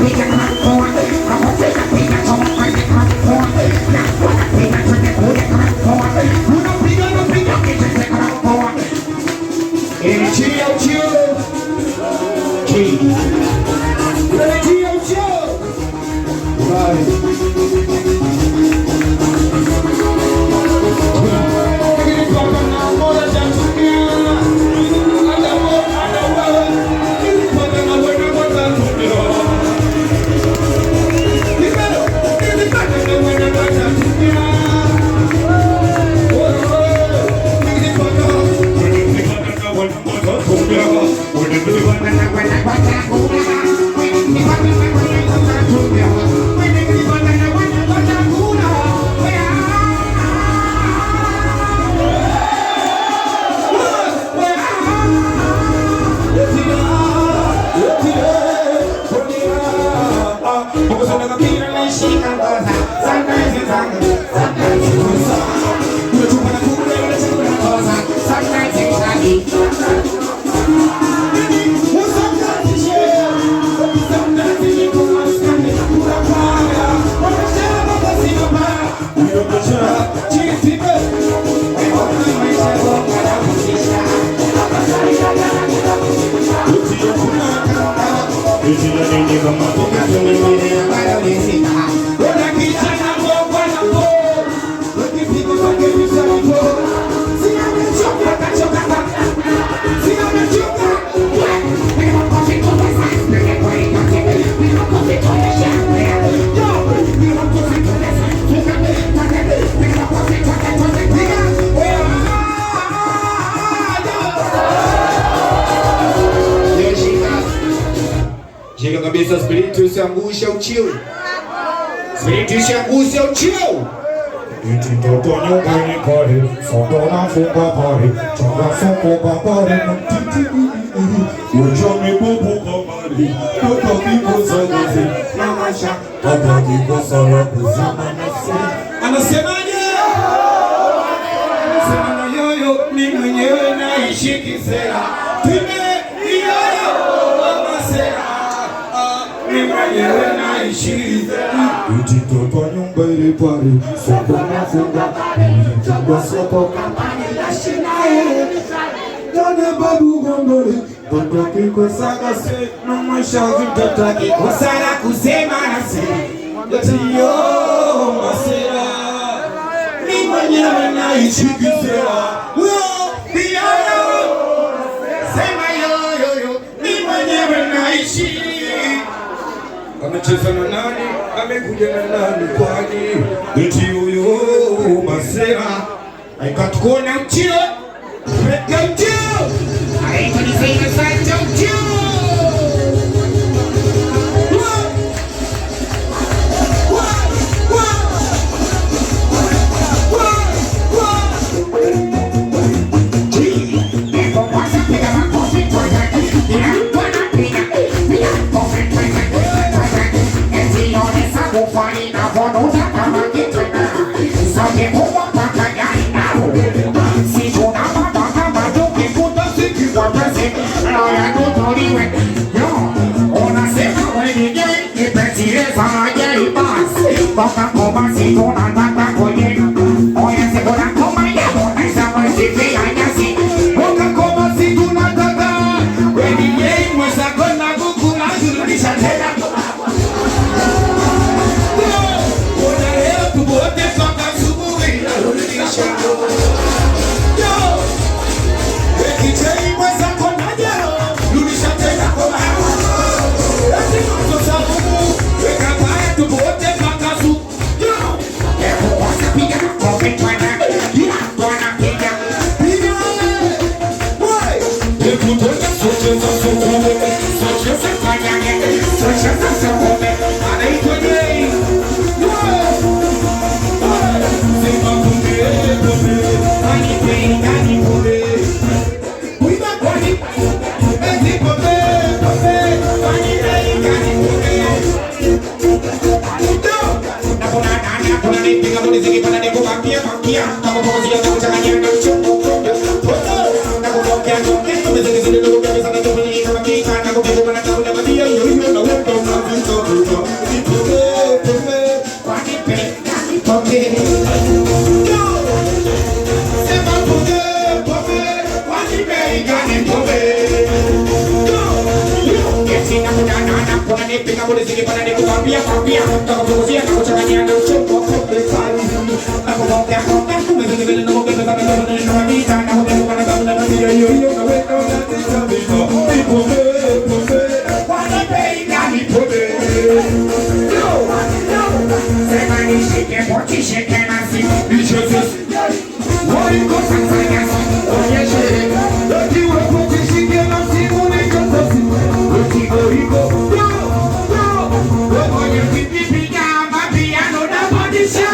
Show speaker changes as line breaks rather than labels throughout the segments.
Nini, Chega cabeça, espírito se angústia o tio. Espírito se angústia o tio.
Ititotonyo gani kare, sondona funga pare, chonga funga pare, ujome bubu kamari, toto kiko sagazi, namasha, toto kiko sara kuzama nase.
Anasemaje? Anasema na yoyo ni mwenyewe naishi kisera. Tume ni yoyo masera. Ni mwenyewe naishi kisera.
Ititotonyo gani pare, sondona funga pare, chonga funga pare, lashinae. Tone babu gambari, toto kiko sagazi, namasha, toto kiko sara
kusema nase. Yotiyo masera. Ni mwenyewe naishi kisera. Sema yoyo ni mwenyewe naishi. Amecheza na nani? Amekuja na nani? Kwani eti huyo masera aikatukuona mtio peka mtio aikanizina sanja mtio.
Boca como si una tata collera. Oye, se pone como ya, esa música y así.
Boca como si una tata. When the game was a gun, I go to my judicial head. What the hell to what the fuck I'm supposed yo, when the game was a gun, I go judicial head. That's the most of the we can buy to what the fuck I'm supposed.
sina kudana kuna nipiga bodi zikipanda nikukwambia kwambia takapunguzia na kuchanganyia na uchungu wa kumbe kali na kuongea kuongea kumbe vile na kuongea kama ndio na vita na kuongea kama na hiyo hiyo na wewe na tatizo pombe wana bei gani pombe sema nishike pochi shike nasi Jesus why go Tanzania onyeshe ndio pochi shike nasi unika sasi ukigo iko oye kipiga mapiano na madisha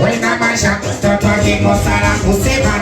Wena masha, tata kiko sala kusema.